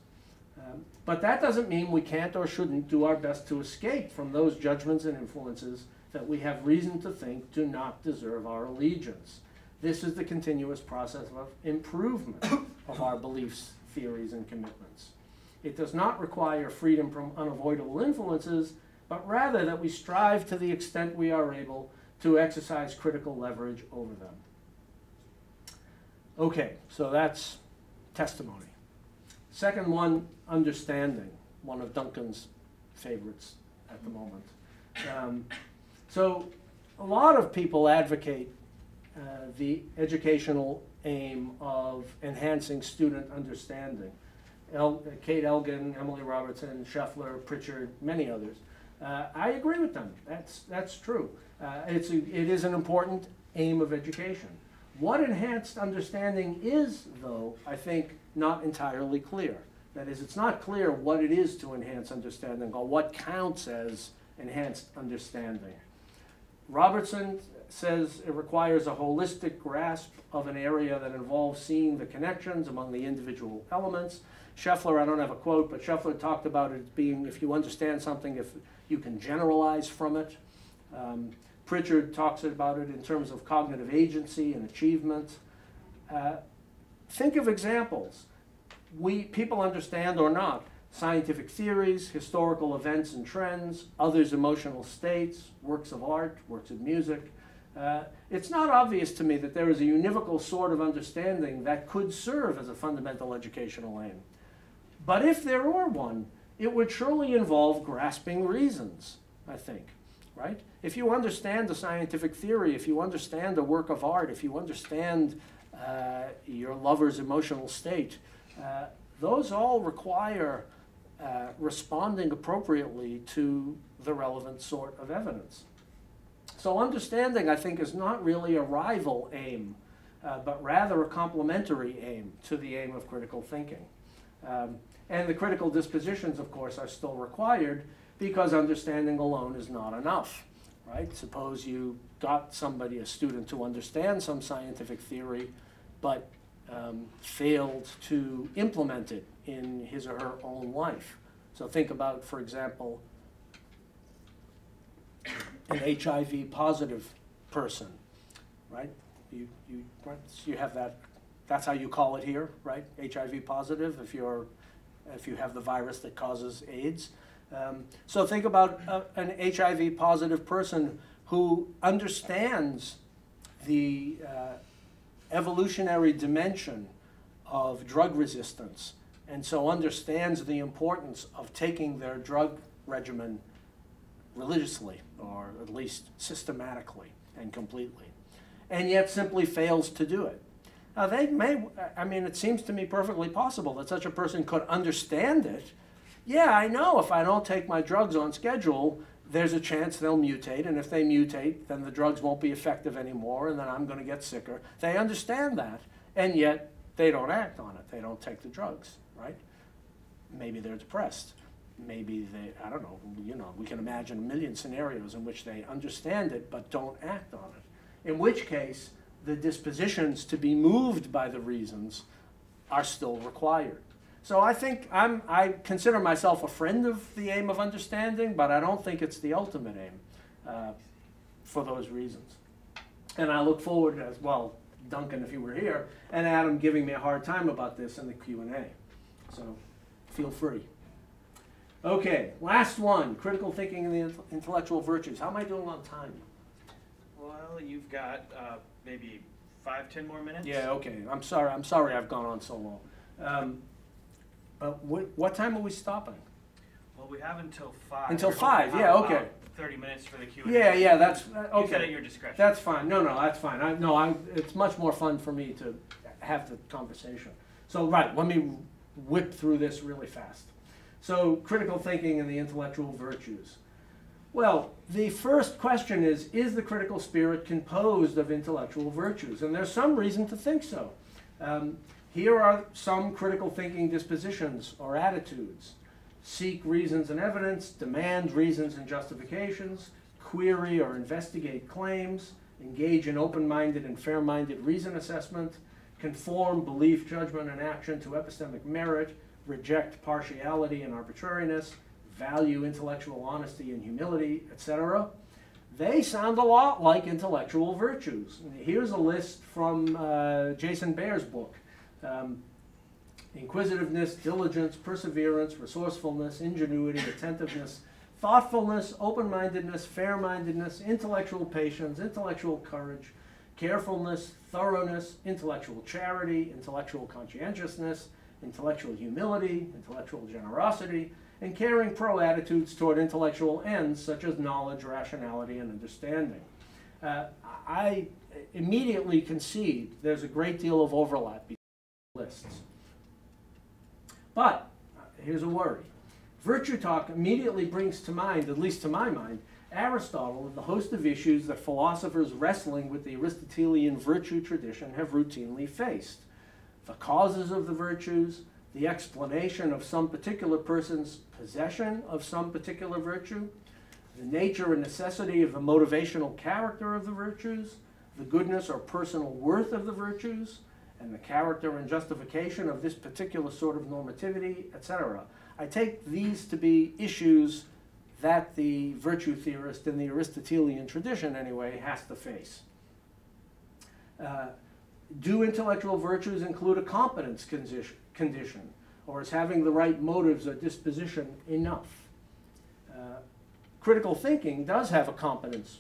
But that doesn't mean we can't or shouldn't do our best to escape from those judgments and influences that we have reason to think do not deserve our allegiance. This is the continuous process of improvement of our beliefs, theories, and commitments. It does not require freedom from unavoidable influences, but rather that we strive to the extent we are able to exercise critical leverage over them. Okay, so that's testimony. Second one, understanding. one of Duncan's favorites at the moment. So a lot of people advocate the educational aim of enhancing student understanding. Kate Elgin, Emily Robertson, Scheffler, Pritchard, many others. I agree with them. That's true. It is an important aim of education. What enhanced understanding is, though, I think not entirely clear. That is, it's not clear what it is to enhance understanding or what counts as enhanced understanding. Robertson says it requires a holistic grasp of an area that involves seeing the connections among the individual elements. Scheffler, I don't have a quote, but Scheffler talked about it being if you understand something, if you can generalize from it. Pritchard talks about it in terms of cognitive agency and achievement. Think of examples. People understand or not scientific theories, historical events and trends, others' emotional states, works of art, works of music. It's not obvious to me that there is a univocal sort of understanding that could serve as a fundamental educational aim. But if there were one, it would surely involve grasping reasons, I think, right? If you understand a scientific theory, if you understand a work of art, if you understand your lover's emotional state, those all require responding appropriately to the relevant sort of evidence. So understanding, I think, is not really a rival aim, but rather a complementary aim to the aim of critical thinking. And the critical dispositions, of course, are still required because understanding alone is not enough, right? Suppose you got somebody, a student, to understand some scientific theory, but failed to implement it in his or her own life. So think about, for example, an HIV positive person, right? You have that, that's how you call it here, right? HIV positive if you have the virus that causes AIDS. So think about an HIV positive person who understands the evolutionary dimension of drug resistance, and so understands the importance of taking their drug regimen religiously, or at least systematically and completely, and yet simply fails to do it. Now they may, I mean, it seems to me perfectly possible that such a person could understand it. Yeah, I know if I don't take my drugs on schedule, there's a chance they'll mutate, and if they mutate, then the drugs won't be effective anymore, and then I'm going to get sicker. They understand that, and yet they don't act on it. They don't take the drugs, right? Maybe they're depressed. Maybe they, I don't know, we can imagine a million scenarios in which they understand it but don't act on it. In which case, the dispositions to be moved by the reasons are still required. So I think I consider myself a friend of the aim of understanding, but I don't think it's the ultimate aim for those reasons. And I look forward as well, Duncan, if you were here, and Adam giving me a hard time about this in the Q&A. So feel free. Okay, last one, critical thinking and the intellectual virtues. How am I doing on time? Well, you've got maybe 5-10 more minutes. Yeah, okay. I'm sorry I've gone on so long. What time are we stopping? Well, we have until 5. Until We're 5, hoping yeah, about okay. 30 minutes for the Q&A. Yeah, that's okay. You said at your discretion. That's fine. No, that's fine. It's much more fun for me to have the conversation. So, right, let me whip through this really fast. So, critical thinking and the intellectual virtues. Well, the first question is the critical spirit composed of intellectual virtues? And there's some reason to think so. Here are some critical thinking dispositions or attitudes. Seek reasons and evidence, demand reasons and justifications, query or investigate claims, engage in open-minded and fair-minded reason assessment, conform belief, judgment, and action to epistemic merit, reject partiality and arbitrariness, value intellectual honesty and humility, etc. They sound a lot like intellectual virtues. Here's a list from Jason Bayer's book. Inquisitiveness, diligence, perseverance, resourcefulness, ingenuity, attentiveness, thoughtfulness, open-mindedness, fair-mindedness, intellectual patience, intellectual courage, carefulness, thoroughness, intellectual charity, intellectual conscientiousness, intellectual humility, intellectual generosity, and caring pro-attitudes toward intellectual ends such as knowledge, rationality, and understanding. I immediately concede there's a great deal of overlap between lists. But here's a worry. Virtue talk immediately brings to mind, at least to my mind, Aristotle and the host of issues that philosophers wrestling with the Aristotelian virtue tradition have routinely faced. The causes of the virtues, the explanation of some particular person's possession of some particular virtue, the nature and necessity of the motivational character of the virtues, the goodness or personal worth of the virtues, and the character and justification of this particular sort of normativity, etc. I take these to be issues that the virtue theorist in the Aristotelian tradition, anyway, has to face. Do intellectual virtues include a competence condition, or is having the right motives or disposition enough? Critical thinking does have a competence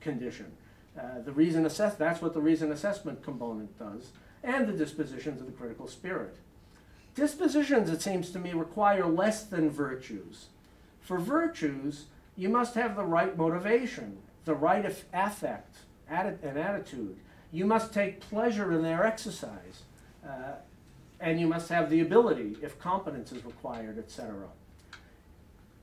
condition. That's what the reason assessment component does, and the dispositions of the critical spirit. Dispositions, it seems to me, require less than virtues. For virtues, you must have the right motivation, the right affect, and attitude. You must take pleasure in their exercise, and you must have the ability, if competence is required, etc.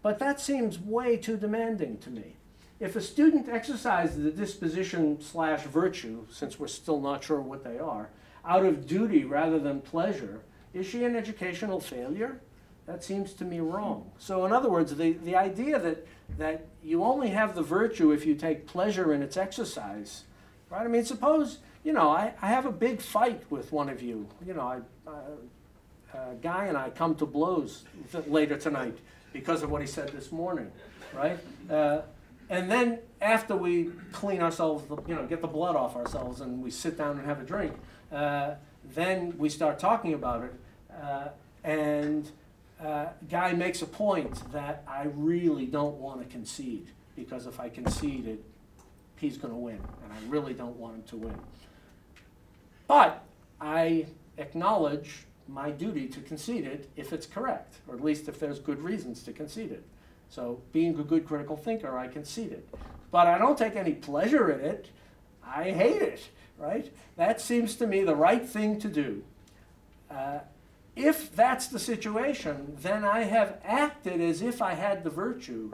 But that seems way too demanding to me. If a student exercises the disposition/virtue, since we're still not sure what they are, out of duty rather than pleasure, is she an educational failure? That seems to me wrong. So in other words, the idea that you only have the virtue if you take pleasure in its exercise, right? I mean, suppose, I have a big fight with one of you. A guy and I come to blows later tonight because of what he said this morning, right? And then after we clean ourselves, get the blood off ourselves and we sit down and have a drink, then we start talking about it. Guy makes a point that I really don't want to concede, because if I concede it, he's going to win, and I really don't want him to win. But I acknowledge my duty to concede it if it's correct, or at least if there's good reasons to concede it. So being a good critical thinker, I concede it. But I don't take any pleasure in it. I hate it, right? That seems to me the right thing to do. If that's the situation, then I have acted as if I had the virtue,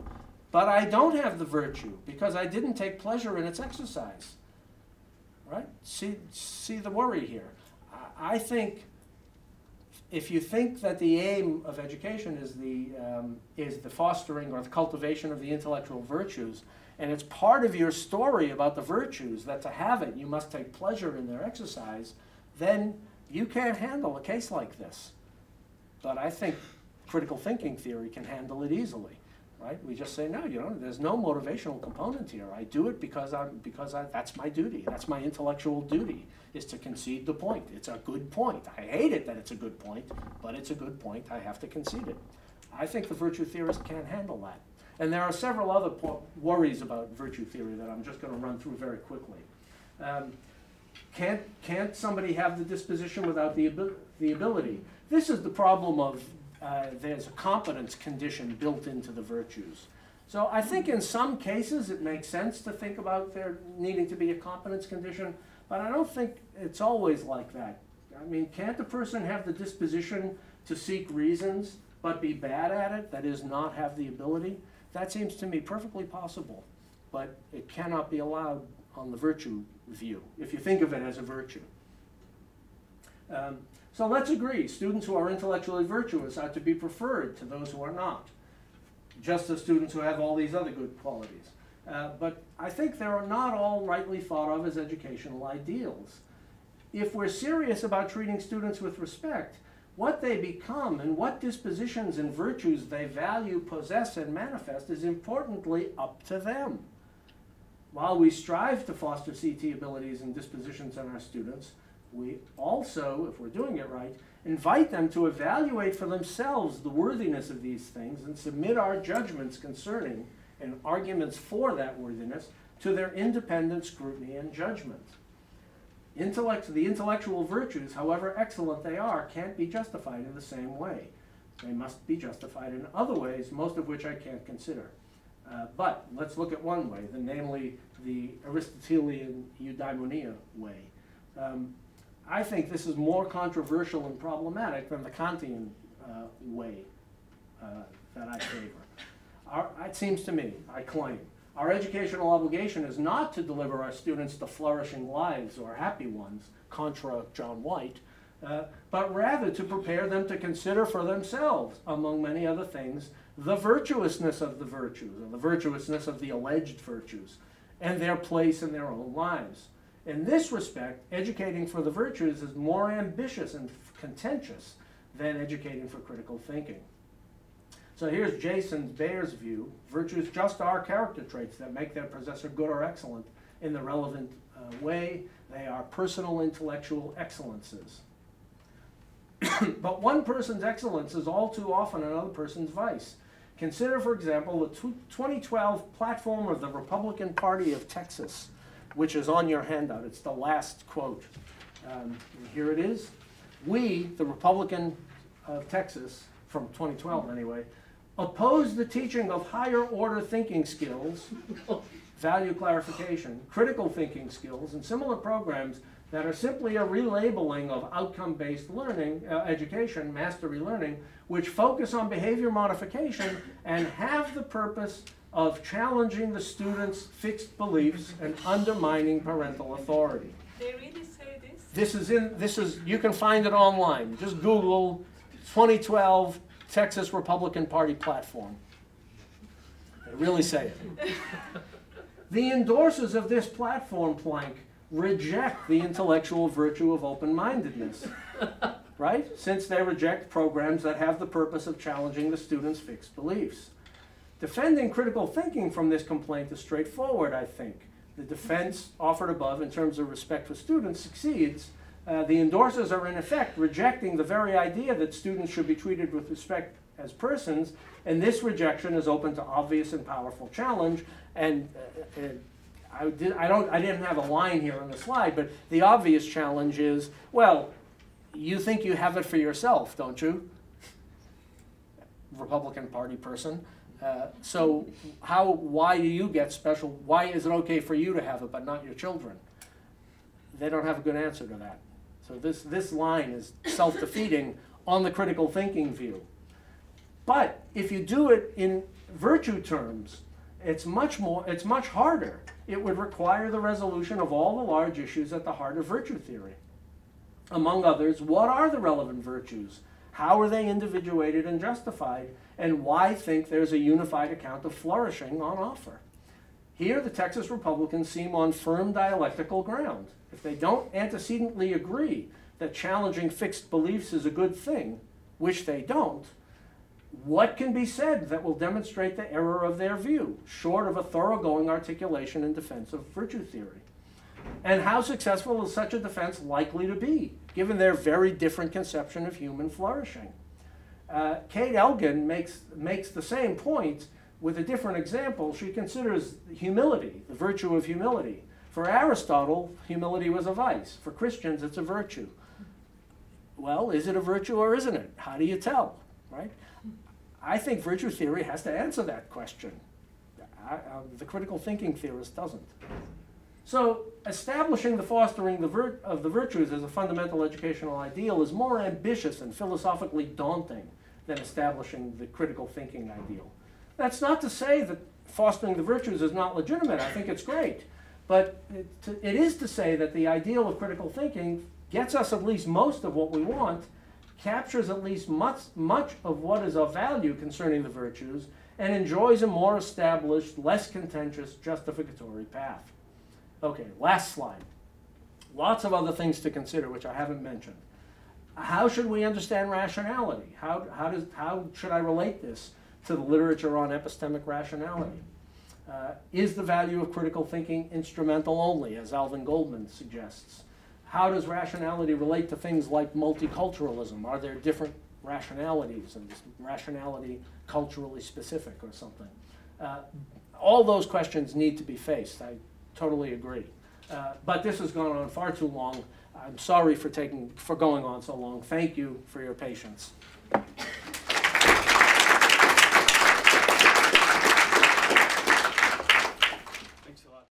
but I don't have the virtue because I didn't take pleasure in its exercise. Right? See the worry here. I think if you think that the aim of education is the fostering or the cultivation of the intellectual virtues, and it's part of your story about the virtues that to have it you must take pleasure in their exercise, then you can't handle a case like this. But I think critical thinking theory can handle it easily, right? We just say, no, there's no motivational component here. I do it because that's my duty. That's my intellectual duty, is to concede the point. It's a good point. I hate it that it's a good point, but it's a good point. I have to concede it. I think the virtue theorist can't handle that. And there are several other worries about virtue theory that I'm just going to run through very quickly. Can't somebody have the disposition without the ability? This is the problem of there's a competence condition built into the virtues. So I think in some cases it makes sense to think about there needing to be a competence condition, but I don't think it's always like that. I mean, can't a person have the disposition to seek reasons but be bad at it, that is, not have the ability? That seems to me perfectly possible, but it cannot be allowed on the virtue view, if you think of it as a virtue. So let's agree, students who are intellectually virtuous are to be preferred to those who are not, just as students who have all these other good qualities. But I think they are not all rightly thought of as educational ideals. If we're serious about treating students with respect, what they become and what dispositions and virtues they value, possess, and manifest is importantly up to them. While we strive to foster CT abilities and dispositions in our students, we also, if we're doing it right, invite them to evaluate for themselves the worthiness of these things and submit our judgments concerning and arguments for that worthiness to their independent scrutiny and judgment. The intellectual virtues, however excellent they are, can't be justified in the same way. They must be justified in other ways, most of which I can't consider. But let's look at one way, namely the Aristotelian eudaimonia way. I think this is more controversial and problematic than the Kantian way that I favor. It seems to me, I claim, our educational obligation is not to deliver our students to flourishing lives or happy ones, contra John White, but rather to prepare them to consider for themselves, among many other things, the virtuousness of the virtues, or the virtuousness of the alleged virtues, and their place in their own lives. In this respect, educating for the virtues is more ambitious and contentious than educating for critical thinking. So here's Jason Bayer's view. Virtues just are character traits that make their possessor good or excellent in the relevant way. They are personal intellectual excellences. But one person's excellence is all too often another person's vice. Consider, for example, the 2012 platform of the Republican Party of Texas, which is on your handout. It's the last quote. Here it is. We, the Republican of Texas, from 2012 anyway, oppose the teaching of higher order thinking skills, value clarification, critical thinking skills, and similar programs that are simply a relabeling of outcome-based learning, education, mastery learning, which focus on behavior modification and have the purpose of challenging the students' fixed beliefs and undermining parental authority. They really say this? This is, you can find it online. Just Google 2012 Texas Republican Party platform. They really say it. The endorsers of this platform plank reject the intellectual virtue of open-mindedness, right? Since they reject programs that have the purpose of challenging the students' fixed beliefs. Defending critical thinking from this complaint is straightforward, I think. The defense offered above in terms of respect for students succeeds. The endorsers are in effect rejecting the very idea that students should be treated with respect as persons, and this rejection is open to obvious and powerful challenge. And I didn't have a line here on the slide, but the obvious challenge is, well, you think you have it for yourself, don't you? Republican Party person. So why do you get special? Why is it okay for you to have it but not your children? They don't have a good answer to that. So this line is self-defeating on the critical thinking view. But if you do it in virtue terms, it's much harder. It would require the resolution of all the large issues at the heart of virtue theory. Among others, what are the relevant virtues? How are they individuated and justified? And why think there's a unified account of flourishing on offer? Here, the Texas Republicans seem on firm dialectical ground. If they don't antecedently agree that challenging fixed beliefs is a good thing, which they don't, what can be said that will demonstrate the error of their view, short of a thoroughgoing articulation in defense of virtue theory? And how successful is such a defense likely to be, given their very different conception of human flourishing? Kate Elgin makes the same point with a different example. She considers humility, the virtue of humility. For Aristotle, humility was a vice. For Christians, it's a virtue. Well, is it a virtue or isn't it? How do you tell, right? I think virtue theory has to answer that question. The critical thinking theorist doesn't. So establishing the fostering of the virtues as a fundamental educational ideal is more ambitious and philosophically daunting than establishing the critical thinking ideal. That's not to say that fostering the virtues is not legitimate. I think it's great. But it is to say that the ideal of critical thinking gets us at least most of what we want, captures at least much of what is of value concerning the virtues, and enjoys a more established, less contentious, justificatory path. Okay, last slide. Lots of other things to consider, which I haven't mentioned. How should we understand rationality? How should I relate this to the literature on epistemic rationality? Is the value of critical thinking instrumental only, as Alvin Goldman suggests? How does rationality relate to things like multiculturalism? Are there different rationalities, and is rationality culturally specific or something? All those questions need to be faced. I totally agree. But this has gone on far too long. I'm sorry for going on so long. Thank you for your patience.